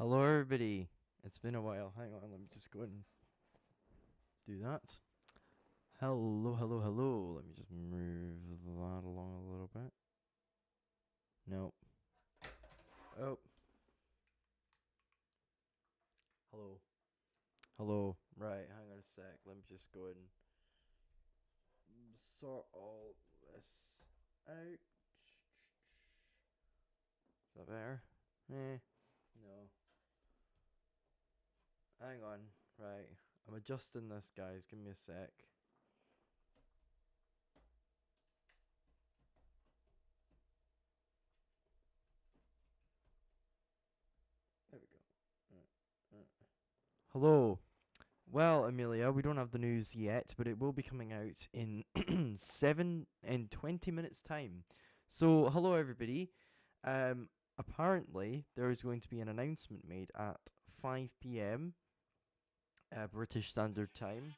Hello, everybody. It's been a while. Hang on, let me just go and do that. Hello, hello, hello. Let me just move that along a little bit. No. Oh. Hello. Hello. Right, hang on a sec. Let me just go and sort all this out. Is that better? No. Hang on. Right. I'm adjusting this, guys. Give me a sec. There we go. Hello. Well, Amelia, we don't have the news yet, but it will be coming out in 20 minutes time. So, hello everybody. Apparently there is going to be an announcement made at 5 p.m. British Standard Time.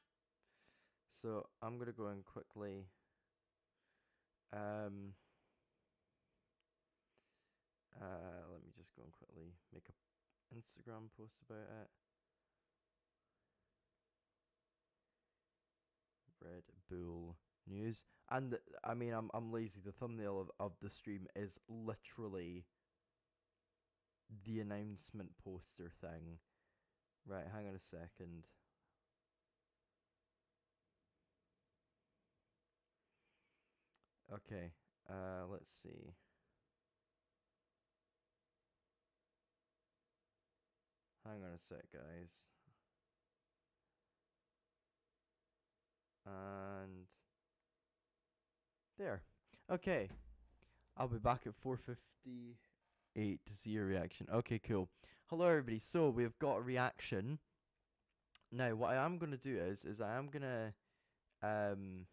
So I'm gonna go and quickly um let me just go and quickly make a Instagram post about it. Red Bull news. And I mean, I'm lazy. The thumbnail of the stream is literally the announcement poster thing. Right, hang on a second. Okay, let's see. Hang on a sec, guys. And there. Okay, I'll be back at 4:58 to see your reaction. Okay, cool. Hello, everybody. So we've got a reaction. Now, what I am gonna do is I am gonna um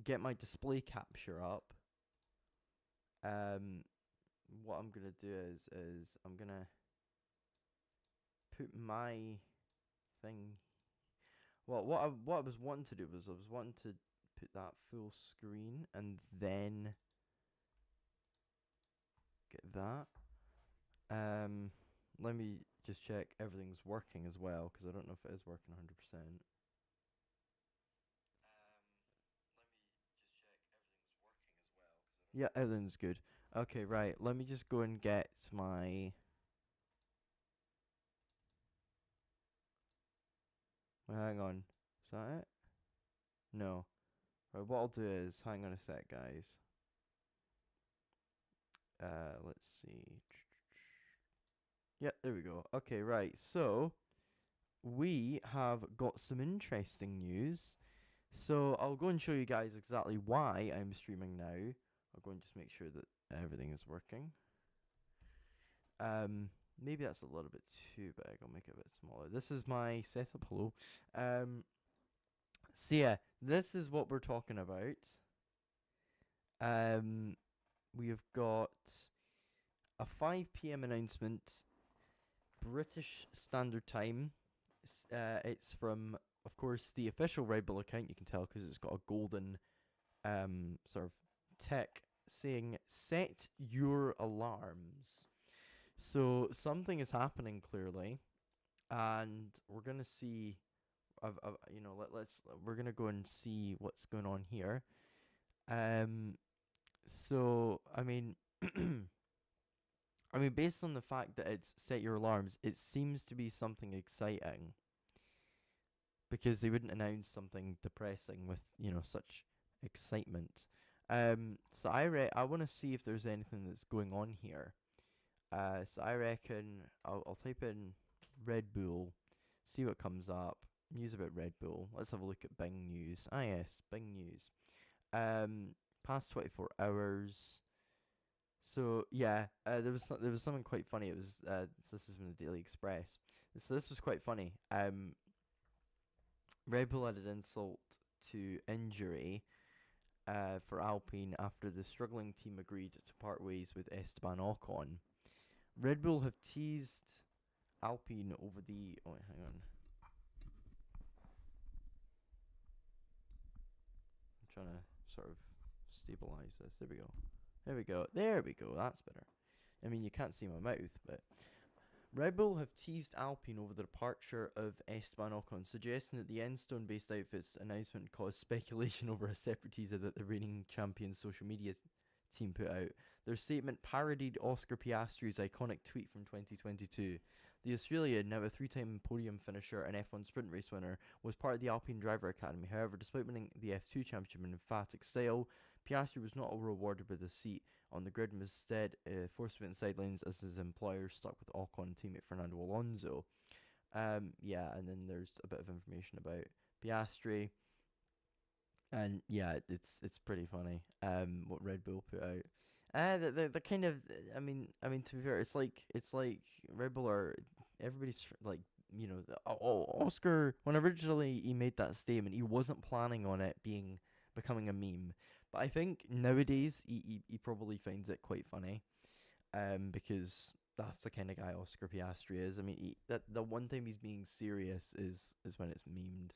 get my display capture up. Um, what I'm gonna do is I'm gonna put my thing. Well, what I was wanting to do was I was wanting to put that full screen and then get that. Let me just check everything's working as well because I don't know if it is working 100%. Yeah, everything's good. Okay, right. Let me just go and get my. Well, hang on. Is that it? No. Right. What I'll do is hang on a sec, guys. Let's see. Yep, there we go. Okay, right. So we have got some interesting news. So I'll go and show you guys exactly why I'm streaming now. I'll go and just make sure that everything is working. Maybe that's a little bit too big. I'll make it a bit smaller. This is my setup. Hello. So yeah, this is what we're talking about. We have got a 5 p.m. announcement, British Standard Time. It's from, of course, the official Red Bull account. You can tell because it's got a golden sort of tech saying "Set your alarms." So something is happening clearly, and we're gonna see. We're gonna go and see what's going on here. So I mean, I mean, based on the fact that it's set your alarms, it seems to be something exciting because they wouldn't announce something depressing with such excitement. So I want to see if there's anything that's going on here. So I reckon I'll type in Red Bull, see what comes up. News about Red Bull. Let's have a look at Bing News. Ah yes, Bing News. Past 24 hours. So yeah, there was something quite funny. It was so this is from the Daily Express. So this was quite funny. Red Bull added insult to injury for Alpine after the struggling team agreed to part ways with Esteban Ocon. Red Bull have teased Alpine over the. Oh, hang on. I'm trying to sort of stabilize this. There we go. There we go. There we go. That's better. I mean, you can't see my mouth, but Red Bull have teased Alpine over the departure of Esteban Ocon, suggesting that the Enstone-based outfit's announcement caused speculation over a separate teaser that the reigning champion's social media team put out. Their statement parodied Oscar Piastri's iconic tweet from 2022. The Australian, now a three-time podium finisher and F1 sprint race winner, was part of the Alpine Driver Academy. However, despite winning the F2 championship in emphatic style, Piastri was not rewarded with a seat on the grid and was instead forced to be on the sidelines as his employer stuck with Ocon teammate Fernando Alonso. Yeah, and then there's a bit of information about Piastri. And yeah, it's pretty funny. What Red Bull put out. The kind of, to be fair, it's like Red Bull are, everybody's like, Oscar, when originally he made that statement, he wasn't planning on it becoming a meme. But I think nowadays he probably finds it quite funny, because that's the kind of guy Oscar Piastri is. I mean, the one time he's being serious is when it's memed.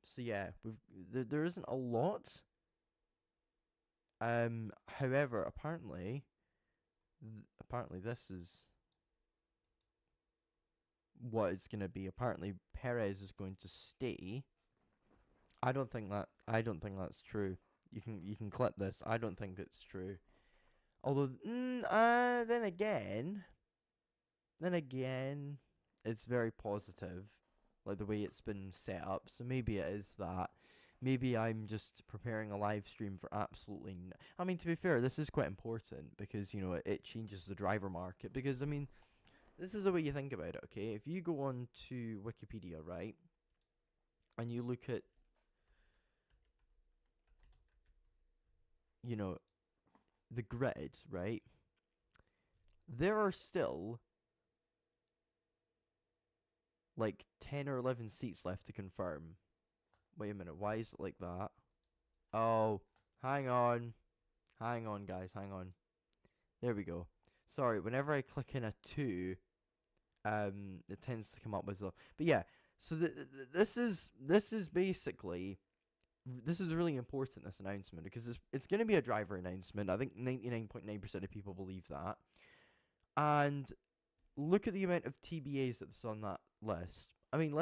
So yeah, there isn't a lot. However, apparently this is what it's gonna be. Apparently, Perez is going to stay. I don't think that's true. You can clip this. I don't think it's true. Although, then again, it's very positive, like the way it's been set up. So maybe it is that. Maybe I'm just preparing a live stream for absolutely. I mean, to be fair, this is quite important because it changes the driver market. Because I mean, this is the way you think about it. Okay, if you go on to Wikipedia, right, and you look at the grid, right, there are still like 10 or 11 seats left to confirm. Wait a minute, why is it like that? Oh, hang on, guys, hang on. There we go. Sorry, whenever I click in a 2, it tends to come up with a. But yeah, so this is basically. This is really important, this announcement, because it's going to be a driver announcement. I think 99.9% of people believe that. And look at the amount of TBAs that's on that list. I mean,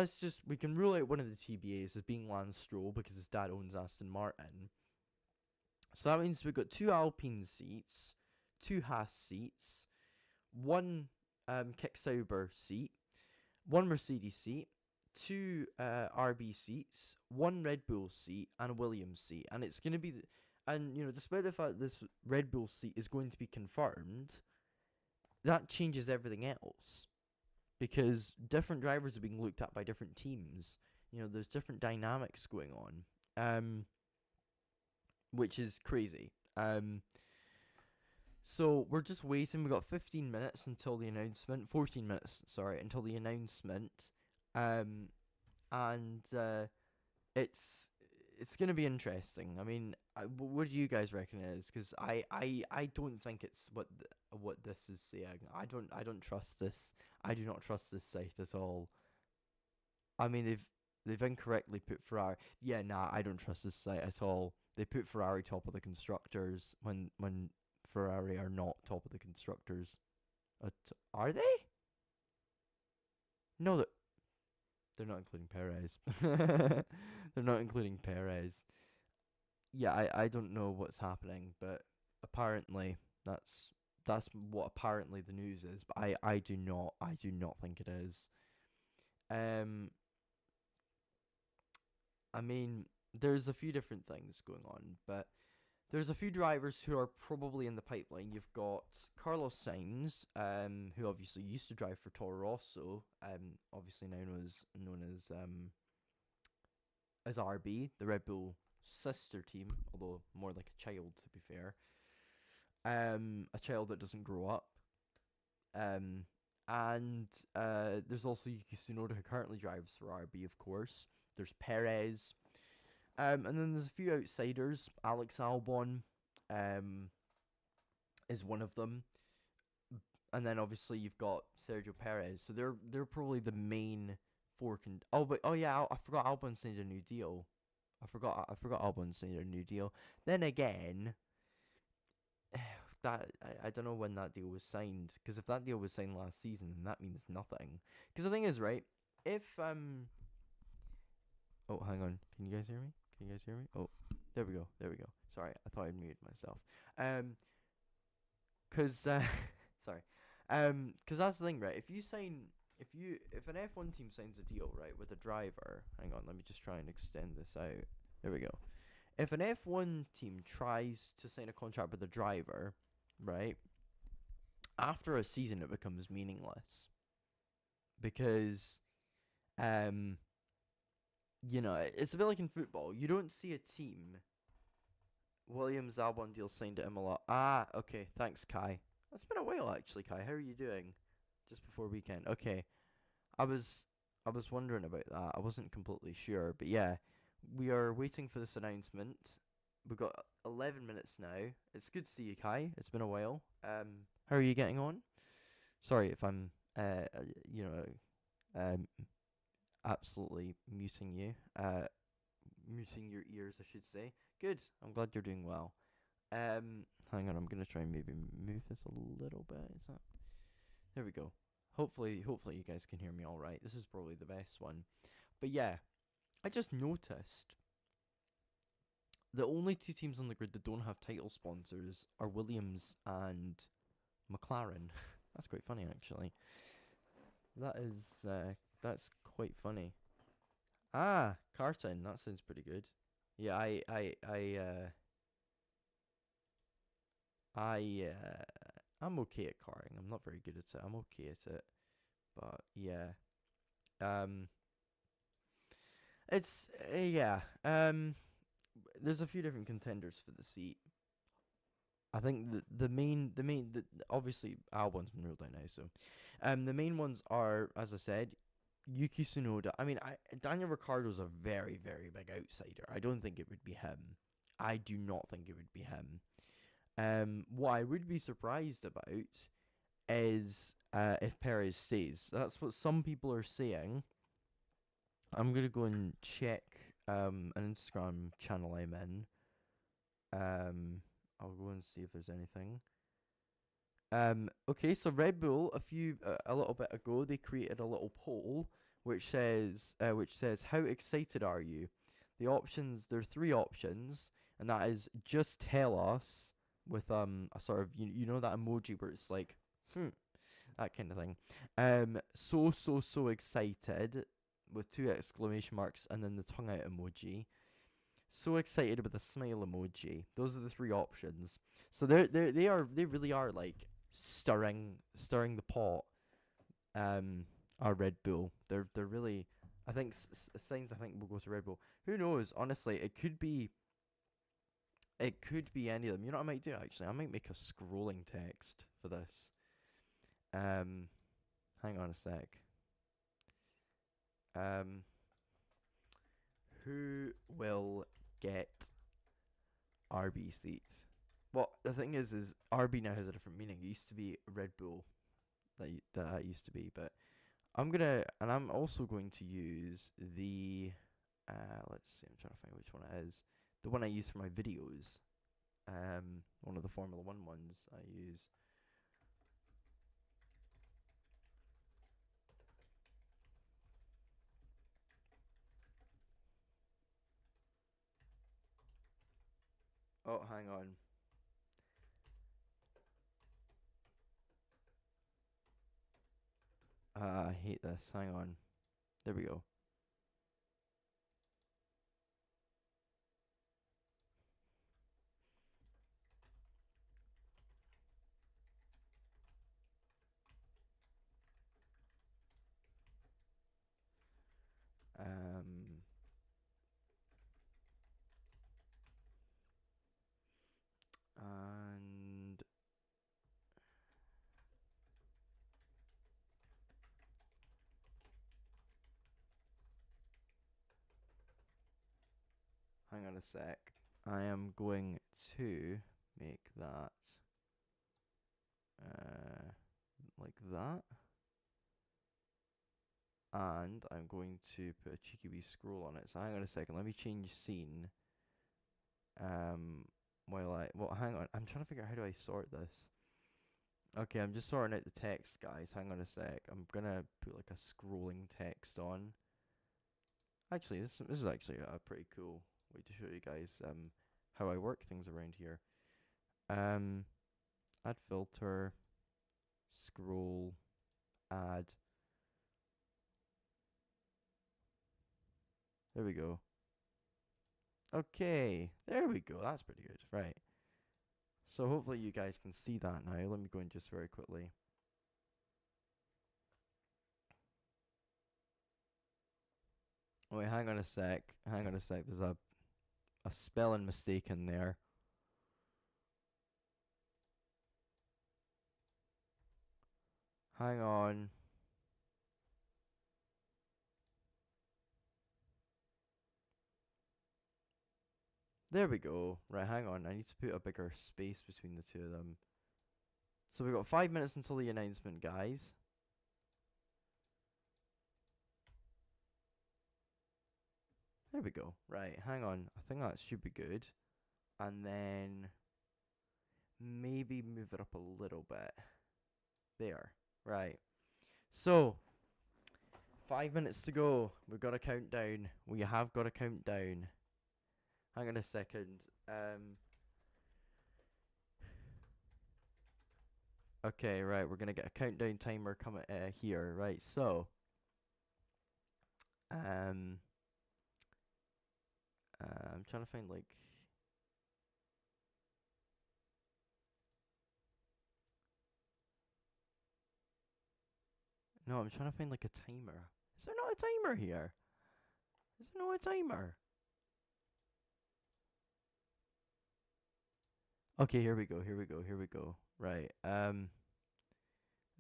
we can rule out one of the TBAs as being Lance Stroll because his dad owns Aston Martin. So that means we've got 2 Alpine seats, 2 Haas seats, 1 Kick Sauber seat, 1 Mercedes seat, 2 RB seats, 1 Red Bull seat, and a Williams seat. And it's going to be, despite the fact this Red Bull seat is going to be confirmed, that changes everything else. Because different drivers are being looked at by different teams. There's different dynamics going on. Which is crazy. So we're just waiting. We've got 15 minutes until the announcement. 14 minutes, sorry, until the announcement. It's gonna be interesting. I mean, what do you guys reckon it is? Because I don't think it's what this is saying. I don't trust this. I do not trust this site at all. I mean, they've incorrectly put Ferrari. Yeah, nah, I don't trust this site at all. They put Ferrari top of the constructors when Ferrari are not top of the constructors. Are they? No, they're not including Perez. They're not including Perez. Yeah, I don't know what's happening, but apparently that's what apparently the news is. But I do not think it is. I mean, there's a few different things going on, but there's a few drivers who are probably in the pipeline. You've got Carlos Sainz, who obviously used to drive for Toro Rosso, obviously now known as RB, the Red Bull sister team, although more like a child, to be fair. A child that doesn't grow up. And there's also Yuki Tsunoda, who currently drives for RB, of course. There's Perez. And then there's a few outsiders. Alex Albon is one of them. And then obviously you've got Sergio Perez. So they're probably the main four. I forgot Albon signed a new deal. I forgot Albon signed a new deal. Then again, I don't know when that deal was signed. Because if that deal was signed last season, then that means nothing. Because the thing is, right? If oh, hang on. Can you guys hear me? Can you guys hear me? Oh, there we go. There we go. Sorry, I thought I'd muted myself. Cause sorry, cause that's the thing, right? If an F1 team signs a deal, right, with a driver, hang on, let me just try and extend this out. There we go. If an F1 team tries to sign a contract with a driver, right, after a season it becomes meaningless because, um, it's a bit like in football. You don't see a team. Williams Albon deal signed at Imola. Ah, okay. Thanks, Kai. It's been a while actually, Kai. How are you doing? Just before weekend. Okay. I was I was wondering about that. I wasn't completely sure, but yeah, we are waiting for this announcement. We've got 11 minutes now. It's good to see you, Kai. It's been a while. How are you getting on? Sorry if I'm you know, absolutely muting you. Muting your ears, I should say. Good. I'm glad you're doing well. Hang on. I'm gonna try and maybe move this a little bit. Is that? There we go. Hopefully you guys can hear me all right. This is probably the best one. But yeah, I just noticed the only two teams on the grid that don't have title sponsors are Williams and McLaren. That's quite funny, actually. That's quite funny. Ah, karting. That sounds pretty good. Yeah, I'm okay at karting. I'm not very good at it. I'm okay at it, but yeah. Um, it's yeah. There's a few different contenders for the seat. I think the obviously Albon's been ruled out now, so the main ones are, as I said, Yuki Tsunoda. I mean, Daniel Ricciardo's a very very big outsider. I don't think it would be him. I do not think it would be him. What I would be surprised about is if Perez stays. That's what some people are saying. I'm gonna go and check an Instagram channel I'm in. I'll go and see if there's anything. Okay, so Red Bull a little bit ago they created a little poll which says how excited are you? The options, there's three options, and that is just tell us with a sort of you know that emoji where it's like that kind of thing. So excited with two exclamation marks and then the tongue out emoji. So excited with the smile emoji. Those are the three options. So they really are like stirring the pot. Are Red Bull. They're really. I think signs. I think will go to Red Bull. Who knows? Honestly, it could be. It could be any of them. You know what I might do actually? I might make a scrolling text for this. Hang on a sec. Who will get RB seats? Well, the thing is RB now has a different meaning. It used to be Red Bull. That used to be, but I'm also going to use the let's see, I'm trying to find which one it is. The one I use for my videos. One of the Formula 1 ones I use. Oh, hang on. I hate this. Hang on. There we go. Um, and hang on a sec. I am going to make that like that. And I'm going to put a cheeky wee scroll on it. So hang on a second, let me change scene. Well, hang on. I'm trying to figure out how do I sort this. Okay, I'm just sorting out the text, guys. Hang on a sec. I'm gonna put like a scrolling text on. Actually, this is actually a pretty cool way to show you guys how I work things around here. Um, add filter, scroll, add. There we go. Okay, there we go. That's pretty good. Right. So hopefully you guys can see that now. Let me go in just very quickly. Wait, hang on a sec. Hang on a sec. There's a spelling mistake in there. Hang on. There we go. Right, hang on. I need to put a bigger space between the two of them. So we've got 5 minutes until the announcement, guys. There we go. Right, hang on. I think that should be good. And then maybe move it up a little bit. There. Right. So, 5 minutes to go. We've got a countdown. We have got a countdown. Hang on a second. Okay, right. We're gonna get a countdown timer coming here. Right. So, I'm trying to find like. No, I'm trying to find like a timer. Is there not a timer here? Is there not a timer? Okay, here we go. Here we go. Here we go. Right.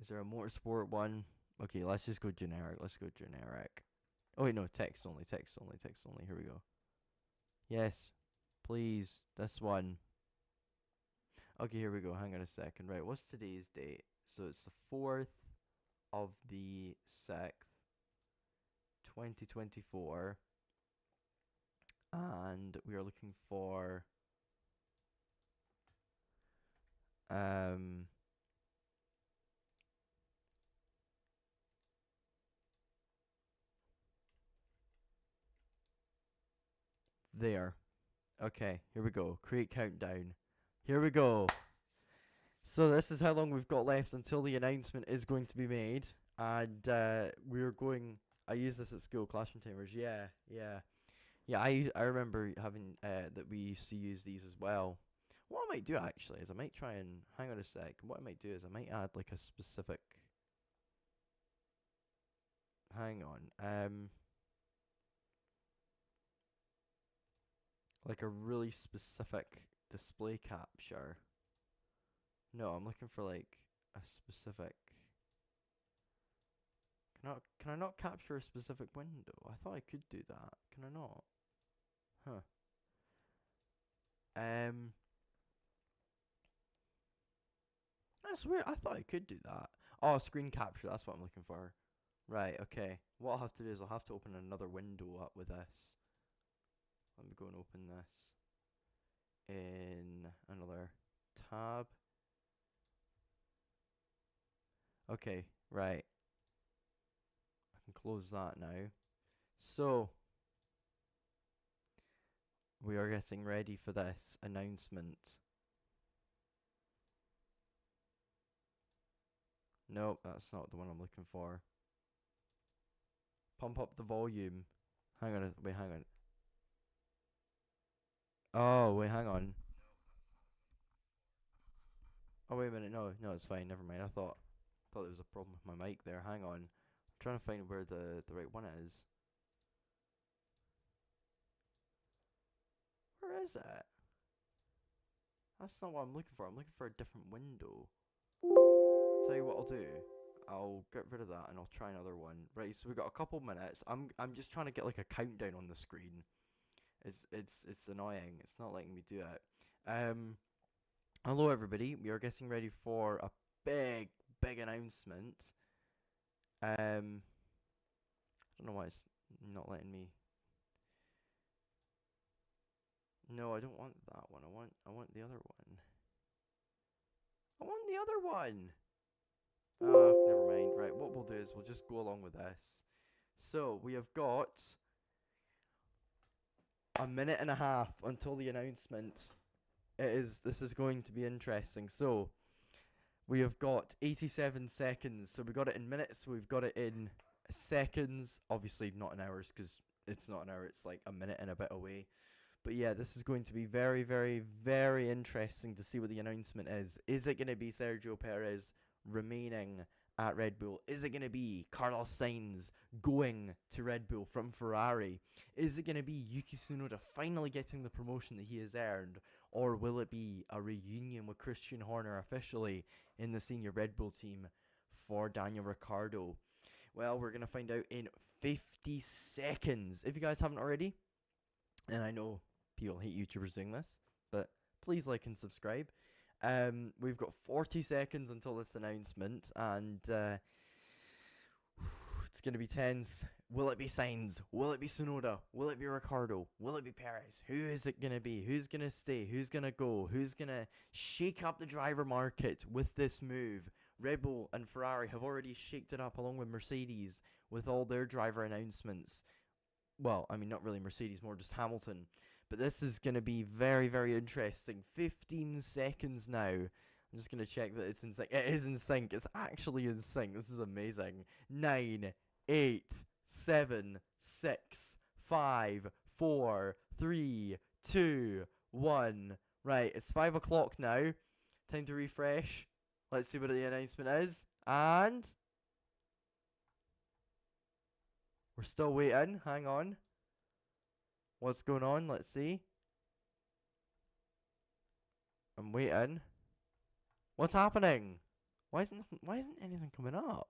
Is there a motorsport one? Okay, let's just go generic. Let's go generic. Oh wait, no, text only. Text only. Text only. Here we go. Yes, please. This one. Okay, here we go. Hang on a second. Right, what's today's date? So it's the 4th of the 6th, 2024. And we are looking for there. Okay, here we go. Create countdown. Here we go. So this is how long we've got left until the announcement is going to be made. And we're going. I use this at school, classroom timers. Yeah, yeah. Yeah, I remember having that we used to use these as well. What I might do actually is I might try and hang on a sec. What I might do is I might add like a specific. Hang on. Like a really specific display capture. No, I'm looking for like a specific. Can I not capture a specific window? I thought I could do that. Can I not? Huh. Um, that's weird. I thought I could do that. Oh, screen capture. That's what I'm looking for. Right. Okay. What I'll have to do is I'll have to open another window up with this. Let me go and open this in another tab. Okay. Right. I can close that now. So we are getting ready for this announcement. Nope, that's not the one I'm looking for. Pump up the volume. Hang on, wait, hang on. Oh, wait, hang on. Oh, wait a minute. No, no, it's fine. Never mind. I thought there was a problem with my mic there. Hang on. I'm trying to find where the right one is. Where is it? That's not what I'm looking for. I'm looking for a different window. Tell you what I'll do. I'll get rid of that and I'll try another one. Right, so we've got a couple minutes. I'm just trying to get like a countdown on the screen. It's annoying. It's not letting me do it. Hello everybody. We are getting ready for a big announcement. I don't know why it's not letting me. No, I don't want that one. I want the other one. I want the other one. Ah, never mind. Right, what we'll do is we'll just go along with this. So we have got a minute and a half until the announcement. This is going to be interesting. So we have got 87 seconds. So we got it in minutes. We've got it in seconds. Obviously not in hours because it's not an hour. It's like a minute and a bit away. But yeah, this is going to be very, very, very interesting to see what the announcement is. Is it going to be Sergio Perez remaining at Red Bull? Is it going to be Carlos Sainz going to Red Bull from Ferrari? Is it going to be Yuki Tsunoda finally getting the promotion that he has earned? Or will it be a reunion with Christian Horner officially in the senior Red Bull team for Daniel Ricciardo? Well, we're going to find out in 50 seconds. If you guys haven't already, and I know people hate YouTubers doing this, but please like and subscribe. We've got 40 seconds until this announcement, and it's going to be tense. Will it be Sainz? Will it be Tsunoda? Will it be Ricciardo? Will it be Perez? Who is it going to be? Who's going to stay? Who's going to go? Who's going to shake up the driver market with this move? Red Bull and Ferrari have already shaked it up along with Mercedes with all their driver announcements. Well, I mean, not really Mercedes, more just Hamilton. But this is going to be very, very interesting. 15 seconds now. I'm just going to check that it's in sync. It is in sync. It's actually in sync. This is amazing. 9, 8, 7, 6, 5, 4, 3, 2, 1. Right, it's 5 o'clock now. Time to refresh. Let's see what the announcement is. And we're still waiting. Hang on. What's going on? Let's see. I'm waiting. What's happening? Why isn't anything coming up?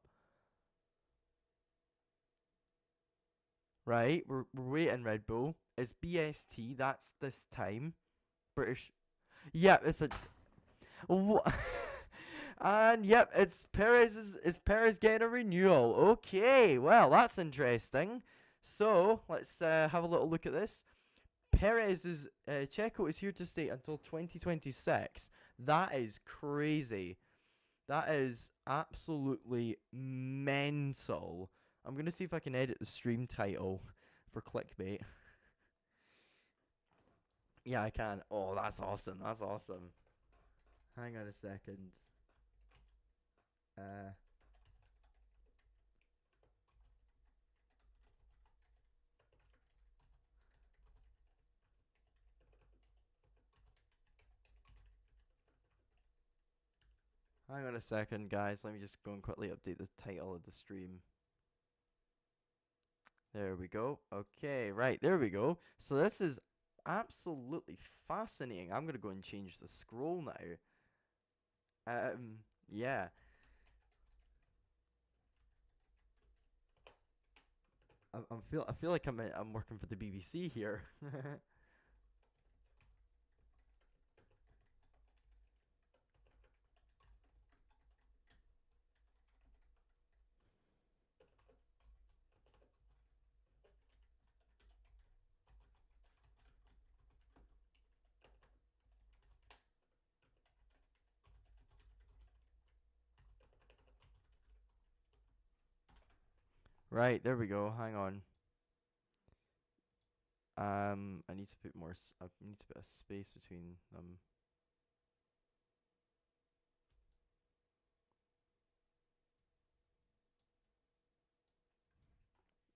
Right, we're waiting, Red Bull. It's BST, that's this time. British. Yeah, it's a and yep, it's Perez getting a renewal. Okay, well, that's interesting. So, let's have a little look at this. Checo is here to stay until 2026. That is crazy. That is absolutely mental. I'm going to see if I can edit the stream title for clickbait. Yeah, I can. Oh, that's awesome. That's awesome. Hang on a second. Hang on a second, guys. Let me just go and quickly update the title of the stream. There we go. Okay, right. There we go. So this is absolutely fascinating. I'm going to go and change the scroll now. Yeah. I feel like I'm working for the BBC here. Right, there we go. Hang on. I need to put I need to put a space between them.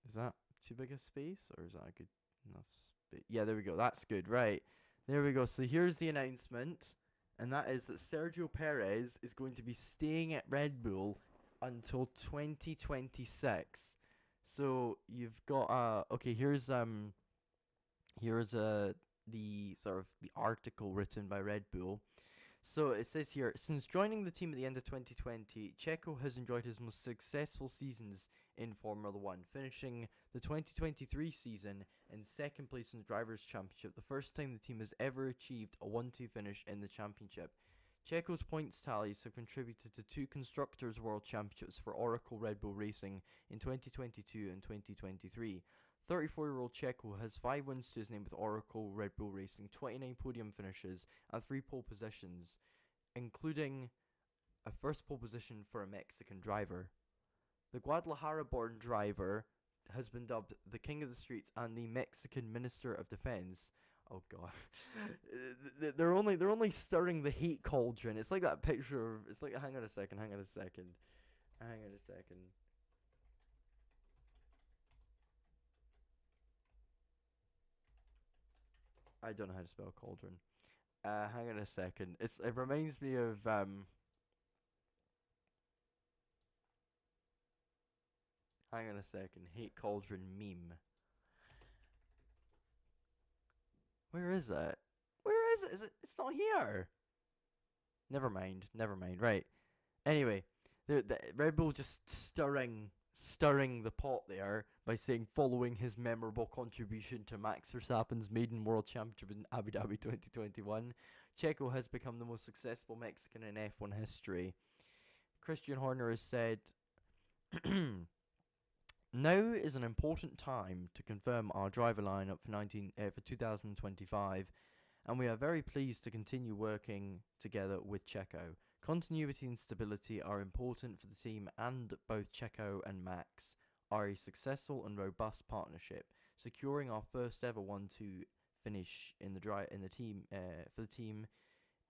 Is that too big a space, or is that a good enough space? Yeah, there we go. That's good. Right. There we go. So here's the announcement, and that is that Sergio Perez is going to be staying at Red Bull until 2026. So you've got okay, here's the sort of the article written by Red Bull. So it says here, since joining the team at the end of 2020, Checo has enjoyed his most successful seasons in Formula 1, finishing the 2023 season in second place in the Drivers' Championship, the first time the team has ever achieved a 1-2 finish in the championship. Checo's points tallies have contributed to 2 Constructors' World Championships for Oracle Red Bull Racing in 2022 and 2023. 34-year-old Checo has 5 wins to his name with Oracle Red Bull Racing, 29 podium finishes, and 3 pole positions, including a first pole position for a Mexican driver. The Guadalajara-born driver has been dubbed the King of the Streets and the Mexican Minister of Defense. Oh god, they're only stirring the heat cauldron. It's like that picture of. It's like hang on a second. I don't know how to spell cauldron. Hang on a second. It reminds me of Hang on a second. Hate cauldron meme. Where is it? Where is it? Is it? It's not here. Never mind. Never mind. Right. Anyway, the Red Bull just stirring the pot there by saying following his memorable contribution to Max Verstappen's maiden world championship in Abu Dhabi 2021, Checo has become the most successful Mexican in F1 history. Christian Horner has said, "Now is an important time to confirm our driver lineup for 2025, and we are very pleased to continue working together with Checo. Continuity and stability are important for the team, and both Checo and Max are a successful and robust partnership, securing our first ever 1-2 finish in the team for the team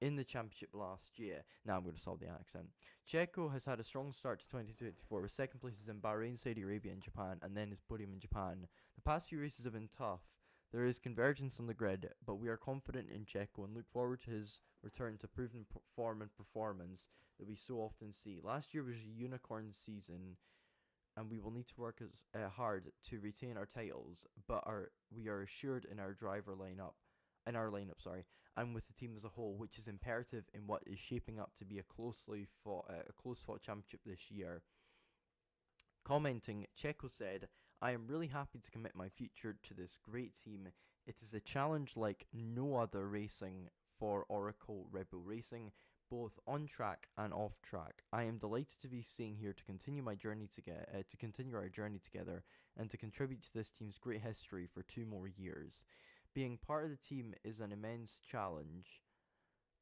in the championship last year." Now I'm going to solve the accent. Checo has had a strong start to 2024 with second places in Bahrain, Saudi Arabia, and Japan, and then his podium in Japan. The past few races have been tough. There is convergence on the grid, but we are confident in Checo and look forward to his return to proven form and performance that we so often see. Last year was a unicorn season, and we will need to work hard to retain our titles, but we are assured in our lineup, and with the team as a whole, which is imperative in what is shaping up to be a close fought championship this year. Commenting, Checo said, "I am really happy to commit my future to this great team. It is a challenge like no other racing for Oracle Red Bull Racing, both on track and off track. I am delighted to be staying here to continue our journey together, and to contribute to this team's great history for 2 more years. Being part of the team is an immense challenge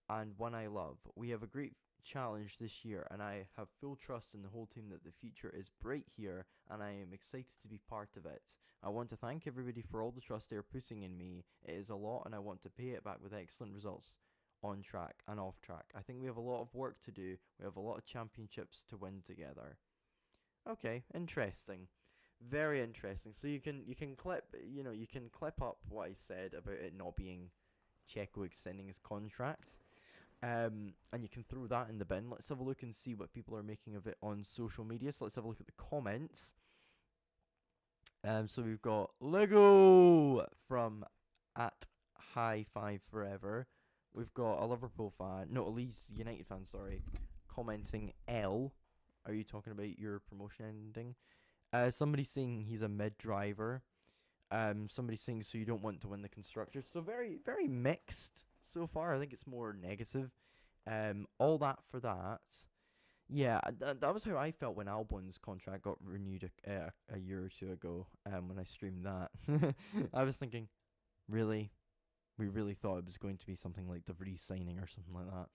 and one I love. We have a great challenge this year, and I have full trust in the whole team that the future is bright here, and I am excited to be part of it. I want to thank everybody for all the trust they are putting in me. It is a lot, and I want to pay it back with excellent results on track and off track. I think we have a lot of work to do. We have a lot of championships to win together." Okay, interesting. Very interesting. So you can clip up what I said about it not being Checo extending his contract. And you can throw that in the bin. Let's have a look and see what people are making of it on social media. So let's have a look at the comments. So we've got Lego from at High Five Forever. We've got a Liverpool fan, no, a Leeds United fan, sorry, commenting, "L, are you talking about your promotion ending?" Somebody saying he's a mid driver. Somebody saying so you don't want to win the constructors. So very, very mixed so far. I think it's more negative. All that for that. Yeah, that was how I felt when Albon's contract got renewed a year or two ago. When I streamed that, I was thinking, really, we really thought it was going to be something like the re-signing or something like that.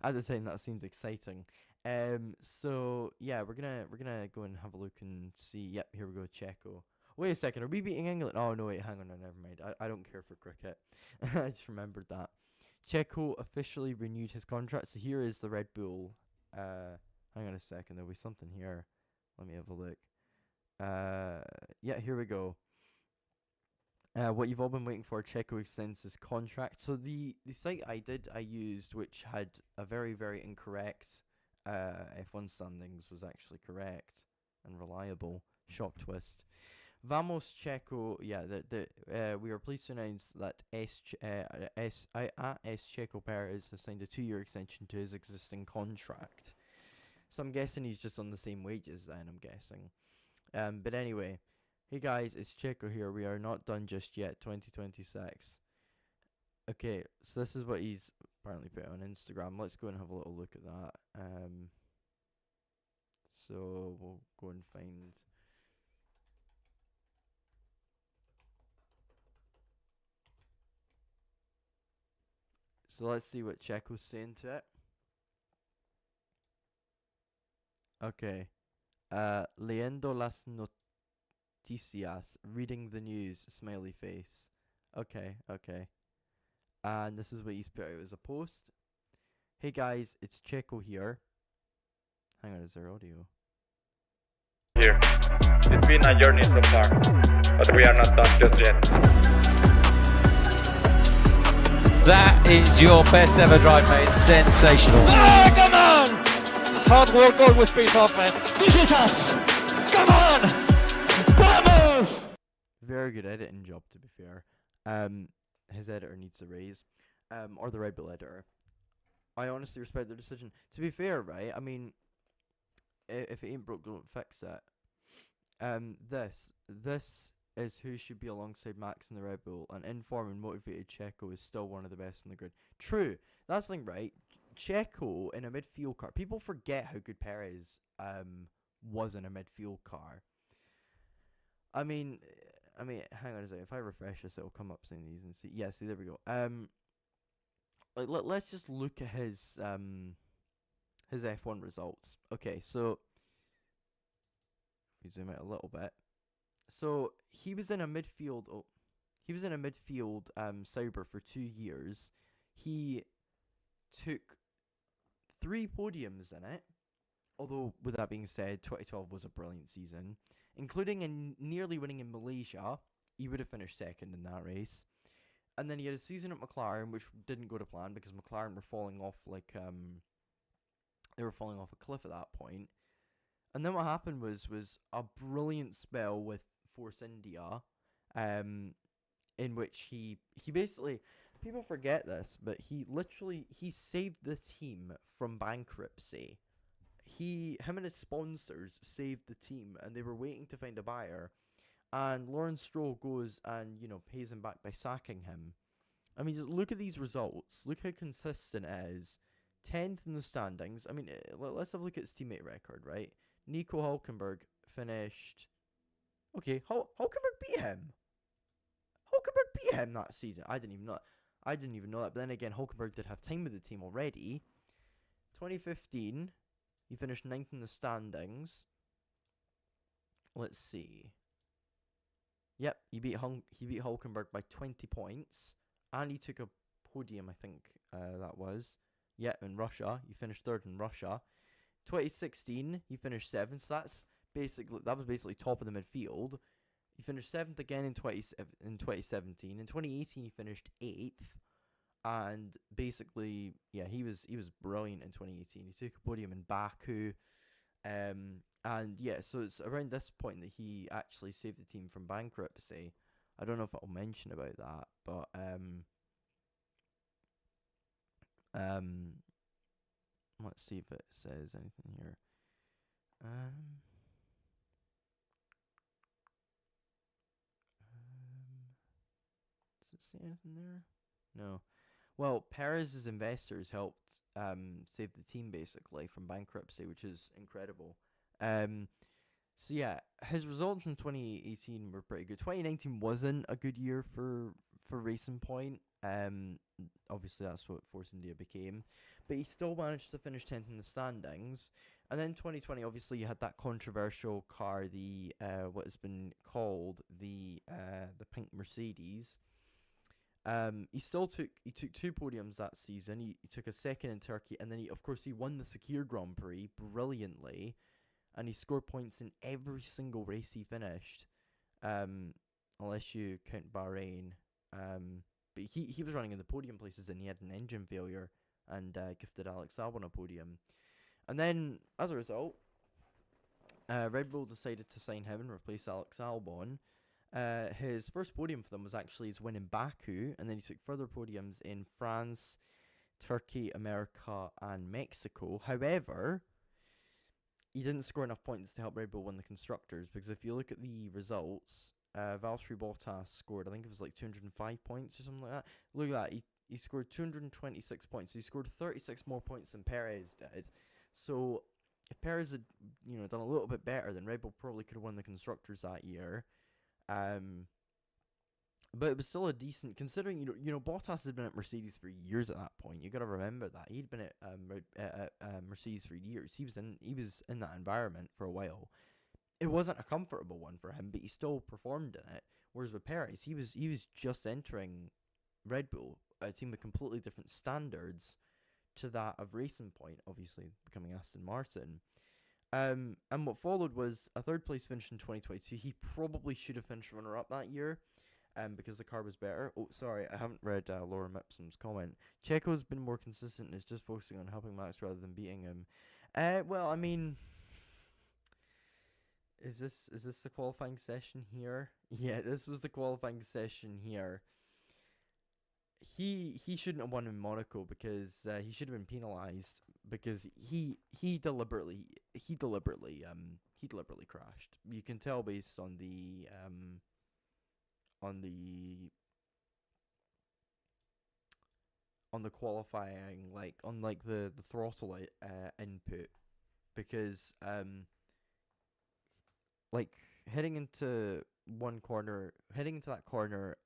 At the time, that seemed exciting. So yeah, we're gonna go and have a look and see. Yep, here we go, Checo. Wait a second, are we beating England? Oh no, wait, hang on, no, never mind. I don't care for cricket. I just remembered that. Checo officially renewed his contract. So here is the Red Bull. Hang on a second, there'll be something here. Let me have a look. Yeah, here we go. What you've all been waiting for, Checo extends his contract. So the site I used, which had a very, very incorrect F1 standings, was actually correct and reliable. Shock twist. Vamos Checo, yeah, we are pleased to announce that S Checo Perez has signed a 2-year extension to his existing contract. So I'm guessing he's just on the same wages then, I'm guessing. But anyway, hey guys, it's Checo here. We are not done just yet, 2026. Okay, so this is what he's apparently put on Instagram. Let's go and have a little look at that. So we'll go and find... So let's see what Checo's saying to it. Okay. Leyendo las noticias. Reading the news. Smiley face. Okay, okay. And this is what he's put out as a post. Hey guys, it's Checo here. Hang on, is there audio? Here. It's been a journey so far, but we are not done just yet. That is your best ever drive, mate. Sensational. Oh, come on! Hard work always pays off, man. This is us! Come on! Vamos! Very good editing job, to be fair. His editor needs a raise. Or the Red Bull editor. I honestly respect their decision. To be fair, right? I mean, if it ain't broke, don't fix it. This is who should be alongside Max in the Red Bull. An informed and motivated Checo is still one of the best on the grid. True. That's the thing, right? Checo in a midfield car. People forget how good Perez was in a midfield car. I mean, hang on a second. If I refresh this, it'll come up saying these and see. Yeah, see, there we go. Let's just look at his F1 results. Okay, so we zoom out a little bit. So he was in a midfield. Oh, he was in a midfield Sauber for 2 years. He took 3 podiums in it. Although, with that being said, 2012 was a brilliant season, including nearly winning in Malaysia. He would have finished second in that race. And then he had a season at McLaren, which didn't go to plan because McLaren were falling off they were falling off a cliff at that point. And then what happened was a brilliant spell with Force India, in which he basically, people forget this, but he saved the team from bankruptcy. Him and his sponsors saved the team, and they were waiting to find a buyer. And Lawrence Stroll goes and, pays him back by sacking him. I mean, just look at these results. Look how consistent it is. 10th in the standings. I mean, let's have a look at his teammate record, right? Nico Hülkenberg finished... Okay, Hülkenberg beat him. Hülkenberg beat him that season. I didn't even know that. But then again, Hülkenberg did have time with the team already. 2015, he finished 9th in the standings. Let's see. Yep, he beat Hülkenberg by 20 points, and he took a podium, I think that was. Yeah, in Russia. He finished 3rd in Russia. 2016, he finished 7th, so that was basically top of the midfield. He finished 7th again in 2017. In 2018, he finished 8th, and basically, yeah, he was brilliant in 2018. He took a podium in Baku. And yeah, so it's around this point that he actually saved the team from bankruptcy. I don't know if I'll mention about that, but let's see if it says anything here. Does it say anything there? No. Well, Perez's investors helped save the team basically from bankruptcy, which is incredible. So yeah, his results in 2018 were pretty good. 2019 wasn't a good year for Racing Point. Obviously that's what Force India became, but he still managed to finish 10th in the standings. And then 2020, obviously you had that controversial car, the what has been called the pink Mercedes. He took 2 podiums that season. He took a 2nd in Turkey, and then he won the Sakir Grand Prix brilliantly. And he scored points in every single race he finished, unless you count Bahrain. But he was running in the podium places, and he had an engine failure, and gifted Alex Albon a podium. And then, as a result, Red Bull decided to sign him and replace Alex Albon. His first podium for them was actually his win in Baku, and then he took further podiums in France, Turkey, America, and Mexico. However, he didn't score enough points to help Red Bull win the Constructors, because if you look at the results, Valtteri Bottas scored, I think it was like 205 points or something like that. Look at that, he scored 226 points, so he scored 36 more points than Perez did. So if Perez had done a little bit better, then Red Bull probably could have won the Constructors that year. But it was still a decent, considering Bottas had been at Mercedes for years at that point. You got to remember that he'd been at Mercedes for years. He was in that environment for a while. It wasn't a comfortable one for him, but he still performed in it. Whereas with Perez, he was just entering Red Bull, a team with completely different standards to that of Racing Point, obviously becoming Aston Martin. And what followed was a third place finish in 2022. He probably should have finished runner up that year, because the car was better. Oh, sorry, I haven't read Laura Mipsom's comment. Checo's been more consistent and is just focusing on helping Max rather than beating him. Well, I mean, is this the qualifying session here? Yeah, this was the qualifying session here. He shouldn't have won in Monaco because he should have been penalized because he deliberately crashed. You can tell based on the qualifying, on the throttle input, because heading into that corner,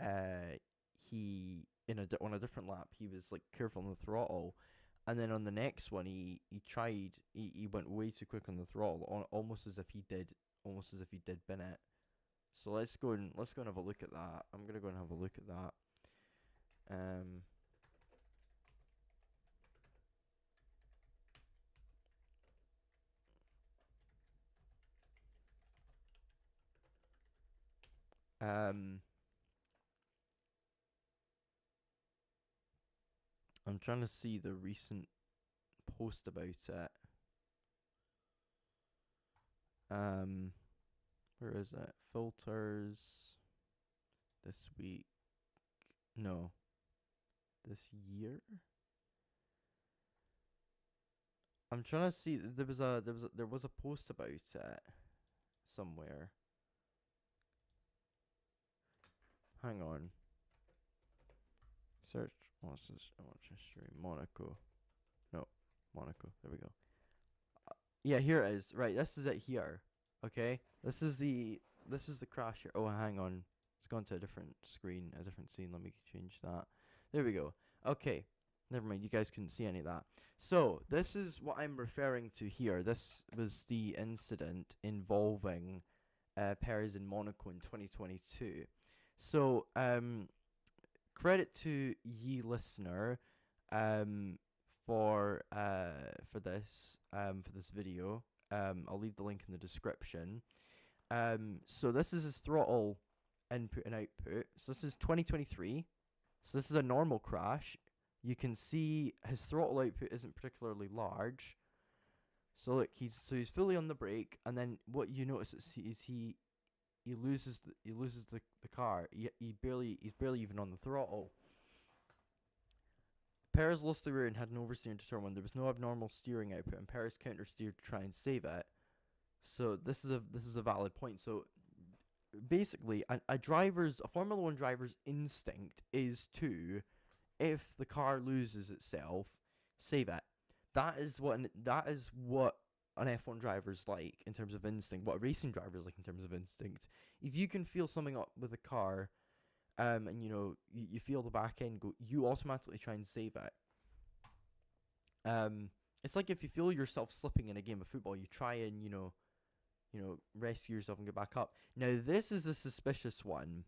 he on a different lap he was careful on the throttle, and then on the next one he went way too quick on the throttle, almost as if he did bin it. So let's go and have a look at that. I'm gonna go and have a look at that. I'm trying to see the recent post about it. Where is it? Filters. This week. No. This year? I'm trying to see. There was a post about it somewhere. Hang on. Search. What's this? Watch history. Monaco. No, Monaco. There we go. Yeah, here it is. Right, this is it here. Okay, this is the crash here. Oh, hang on. It's gone to a different screen, a different scene. Let me change that. There we go. Okay, never mind. You guys couldn't see any of that. So this is what I'm referring to here. This was the incident involving Perez in Monaco in 2022. So credit to ye listener for this video. I'll leave the link in the description. So this is his throttle input and output. So this is 2023. So this is a normal crash. You can see his throttle output isn't particularly large. So look, he's fully on the brake, and then what you notice is he loses the car. He's barely even on the throttle. Perez lost the rear and had an oversteer into turn 1. There was no abnormal steering output, and Perez countersteered to try and save it. So this is a valid point. So basically, a Formula 1 driver's instinct is to, if the car loses itself, save it. That is what an F1 driver's like in terms of instinct. What a racing driver's like in terms of instinct. If you can feel something up with a car, and you feel the back end go, you automatically try and save it. It's like if you feel yourself slipping in a game of football, you try and rescue yourself and get back up. Now this is a suspicious one.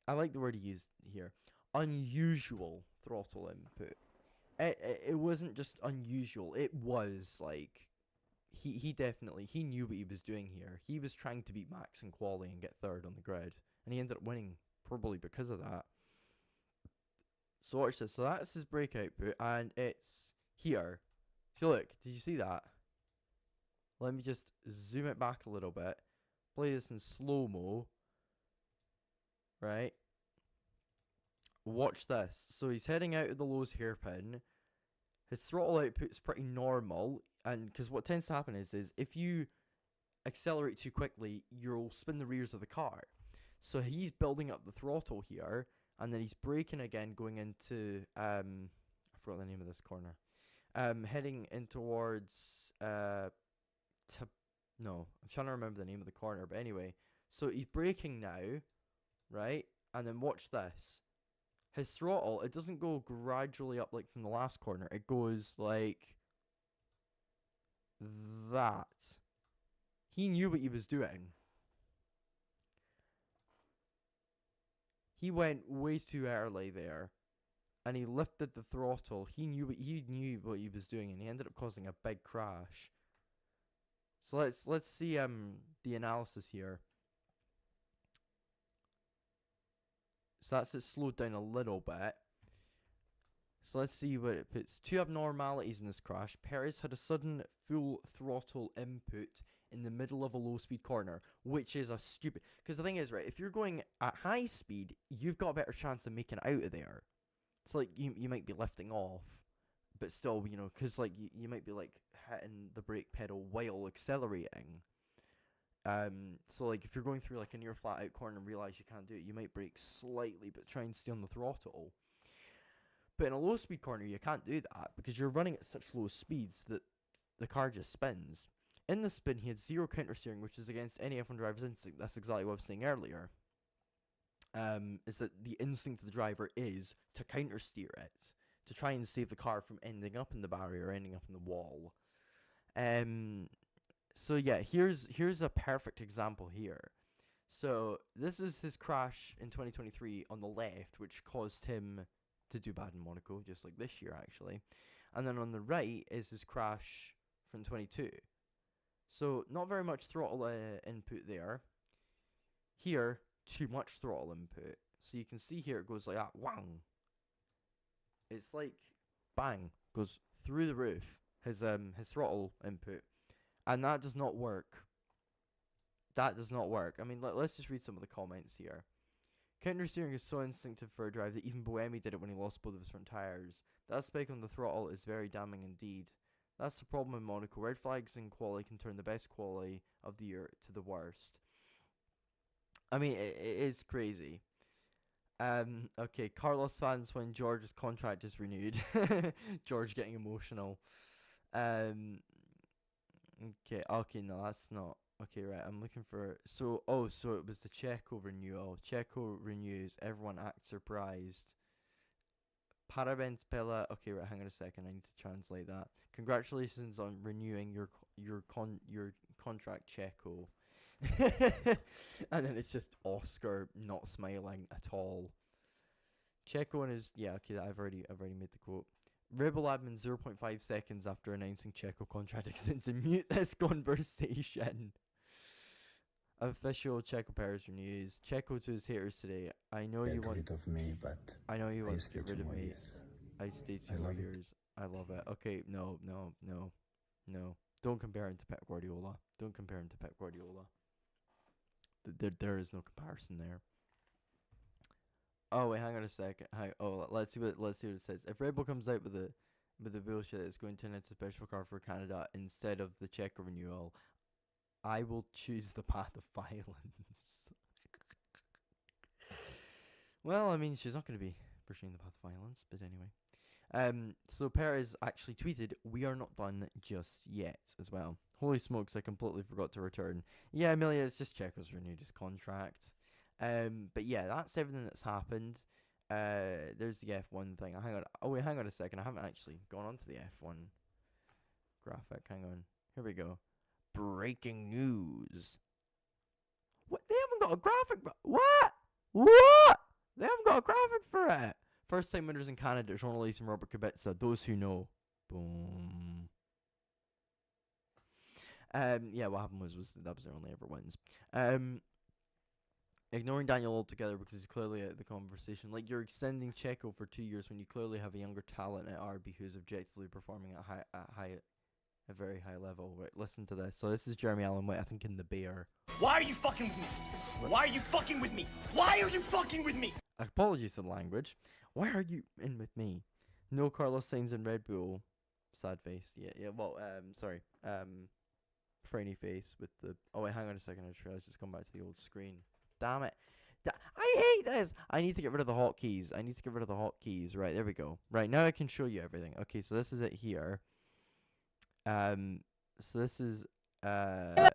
I like the word he used here. Unusual throttle input. It wasn't just unusual. It was he definitely knew what he was doing here. He was trying to beat Max in quali and get third on the grid, and he ended up winning probably because of that. So watch this. So that's his brake output, and it's here. So look, did you see that? Let me just zoom it back a little bit. Play this in slow-mo. Right? Watch this. So he's heading out of the Lowe's hairpin. His throttle output's pretty normal, and because what tends to happen is if you accelerate too quickly, you'll spin the rears of the car. So he's building up the throttle here, and then he's braking again, going into I forgot the name of this corner. Heading in towards no, I'm trying to remember the name of the corner, but anyway, so he's braking now, right? And then watch this. His throttle, it doesn't go gradually up like from the last corner. It goes like that. He knew what he was doing. He went way too early there. And he lifted the throttle. He knew what he was doing, and he ended up causing a big crash. So let's see the analysis here. So that's it slowed down a little bit. So let's see what it puts. 2 abnormalities in this crash. Perez had a sudden full throttle input in the middle of a low speed corner, which is a stupid. Because the thing is, right, if you're going at high speed, you've got a better chance of making it out of there. It's like you might be lifting off, but still, you know, because like you might be like hitting the brake pedal while accelerating. So like if you're going through like a near flat out corner and realize you can't do it, you might brake slightly, but try and stay on the throttle. But in a low speed corner, you can't do that because you're running at such low speeds that the car just spins. In the spin, he had 0 counter steering, which is against any F1 driver's instinct. That's exactly what I was saying earlier. Is that the instinct of the driver is to counter steer it, to try and save the car from ending up in the barrier or ending up in the wall. So yeah, here's a perfect example here. So this is his crash in 2023 on the left, which caused him to do bad in Monaco, just like this year actually. And then on the right is his crash from 22. So not very much throttle input there. Here, too much throttle input. So you can see here it goes like that, wang. It's like bang, goes through the roof. His throttle input, and that does not work. That does not work. I mean, let's just read some of the comments here. Counter steering is so instinctive for a drive that even Buemi did it when he lost both of his front tires. That spike on the throttle is very damning indeed. That's the problem in Monaco. Red flags in quality can turn the best quality of the year to the worst. I mean, it is crazy. Okay, Carlos fans when George's contract is renewed. George getting emotional. Okay, no, that's not. Okay, right, I'm looking for... So it was the Checo renewal. Checo renews. Everyone acts surprised. Parabéns, Pella. Okay, right, hang on a second. I need to translate that. Congratulations on renewing your contract, Checo. And then it's just Oscar not smiling at all. Checo and his... Yeah, okay, I've already made the quote. Rebel admin 0.5 seconds after announcing Checo contract extension. Mute this conversation. Official Checo Perez renews. Checo to his haters today. I know you want rid of me, but I know you want to get rid of me. Years. I stay 2 I more love it. years. I love it. Okay, no. Don't compare him to Pep Guardiola. Don't compare him to Pep Guardiola. There is no comparison there. Oh wait, hang on a second. Let's see what it says. If Red Bull comes out with the bullshit that's going to turn into a special car for Canada instead of the Checo renewal, I will choose the path of violence. Well, I mean, she's not going to be pursuing the path of violence, but anyway. So Perez actually tweeted, "We are not done just yet," as well. Holy smokes, I completely forgot to return. Yeah, Amelia, it's just Checo's renewed his contract. But yeah, that's everything that's happened. There's the F1 thing. Hang on. Oh wait, hang on a second. I haven't actually gone on to the F1 graphic. Hang on. Here we go. Breaking news. What? They haven't got a graphic. What? They haven't got a graphic for it. First time winners in Canada, Jean Elise and Robert Kubica. Those who know. Boom. Yeah, what happened was that was their only ever wins. Ignoring Daniel altogether because he's clearly out of the conversation. Like, you're extending Checo for 2 years when you clearly have a younger talent at RB who's objectively performing at a very high level. Right, listen to this. So this is Jeremy Allen White, I think, in the Bear. Why are you fucking with me? Why are you fucking with me? Why are you fucking with me? Apologies for the language. Why are you in with me? No Carlos Sainz and Red Bull. Sad face. Yeah. Well, sorry. Frowny face with the. Oh wait, hang on a second. I just realized it's gone back to the old screen. Damn it. I hate this. I need to get rid of the hotkeys. Right, there we go. Right, now I can show you everything. Okay, so this is it here. So this is Hello,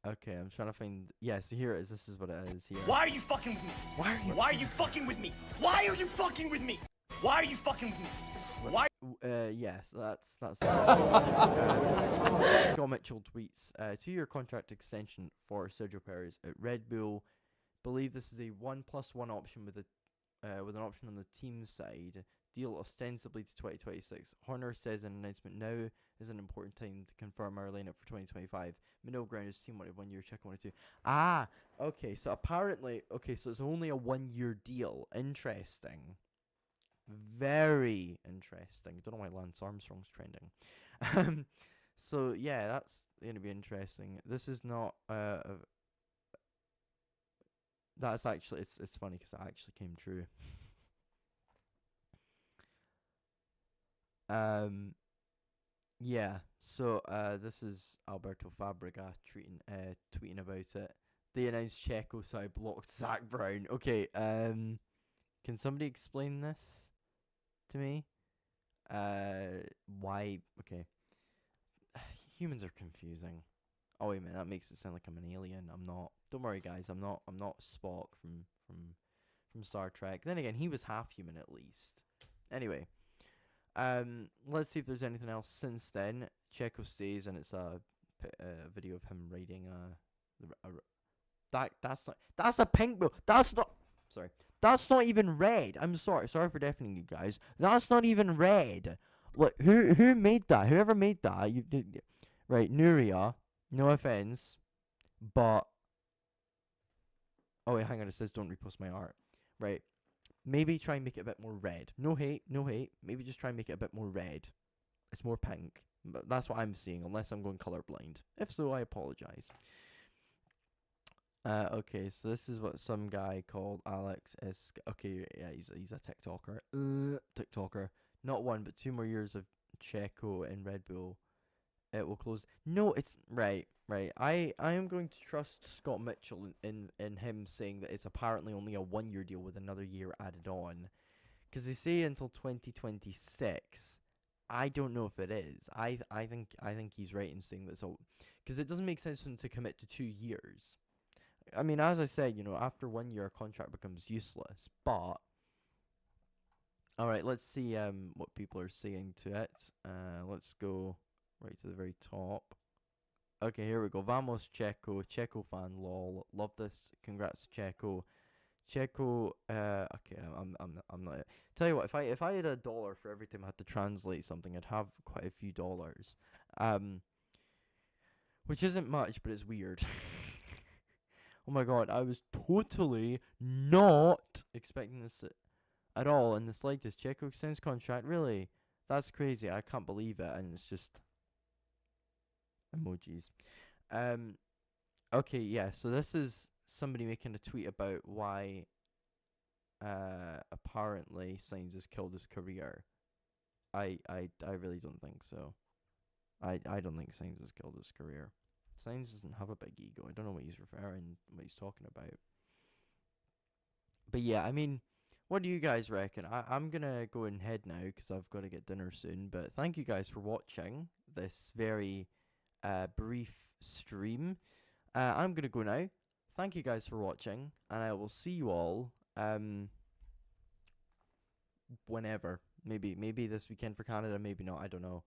Okay, I'm trying to find. Yes, here it is. This is what it is here. Why are you fucking with me? Why are you? Why are you fucking with me? Why are you fucking with me? Why are you fucking with me? Why? Yes, that's Scott Mitchell tweets 2-year contract extension for Sergio Perez at Red Bull. Believe this is a 1+1 option with an option on the team side. Deal ostensibly to 2026. Horner says in an announcement, now is an important time to confirm our lineup for 2025. Middle ground is team wanted 1 year, Checo wanted 2. Ah, okay. So apparently, so it's only a 1-year deal. Interesting. Very interesting. Don't know why Lance Armstrong's trending. So yeah, that's gonna be interesting. This is not that's actually it's funny because it actually came true. Yeah. So this is Alberto Fabregas tweeting about it. They announced Checo, so I blocked Zach Brown. Okay. Can somebody explain this to me? Why? Okay. Humans are confusing. Oh wait a minute, that makes it sound like I'm an alien. I'm not. Don't worry, guys. I'm not Spock from Star Trek. Then again, he was half human at least. Anyway, let's see if there's anything else since then. Checo stays, and it's a video of him riding that's a pink bill. That's not even red. I'm sorry for deafening you guys. That's not even red. Look, who made that? Whoever made that, you did right, Nuria. No offense, but oh wait, hang on. It says don't repost my art. Right, maybe try and make it a bit more red. No hate. Maybe just try and make it a bit more red. It's more pink. But that's what I'm seeing, unless I'm going colorblind. If so, I apologize. Okay, so this is what some guy called Alex is. Okay, yeah, he's a TikToker. TikToker. Not 1, but 2 more years of Checo in Red Bull. It will close. No, it's right. I am going to trust Scott Mitchell in him saying that it's apparently only a 1-year deal with another year added on, because they say until 2026. I don't know if it is. I think he's right in saying that. So, because it doesn't make sense for him to commit to 2 years. I mean, as I said, after 1 year, a contract becomes useless. But all right, let's see what people are saying to it. Let's go right to the very top. Okay, here we go. Vamos Checo. Checo fan, lol. Love this. Congrats, Checo. Checo. Okay, I'm not. Tell you what, if I had $1 for every time I had to translate something, I'd have quite a few dollars. Which isn't much, but it's weird. Oh my god, I was totally not expecting this at all in the slightest. Checo extends contract, really? That's crazy. I can't believe it, and it's just emojis. Okay, yeah, so this is somebody making a tweet about why apparently Sainz has killed his career. I really don't think so. I don't think Sainz has killed his career. Sainz doesn't have a big ego. I don't know what he's talking about. But yeah, I mean, what do you guys reckon? I'm gonna go in head now because I've got to get dinner soon. But thank you guys for watching this very brief stream. I'm gonna go now. Thank you guys for watching, and I will see you all whenever. Maybe this weekend for Canada, maybe not. I don't know.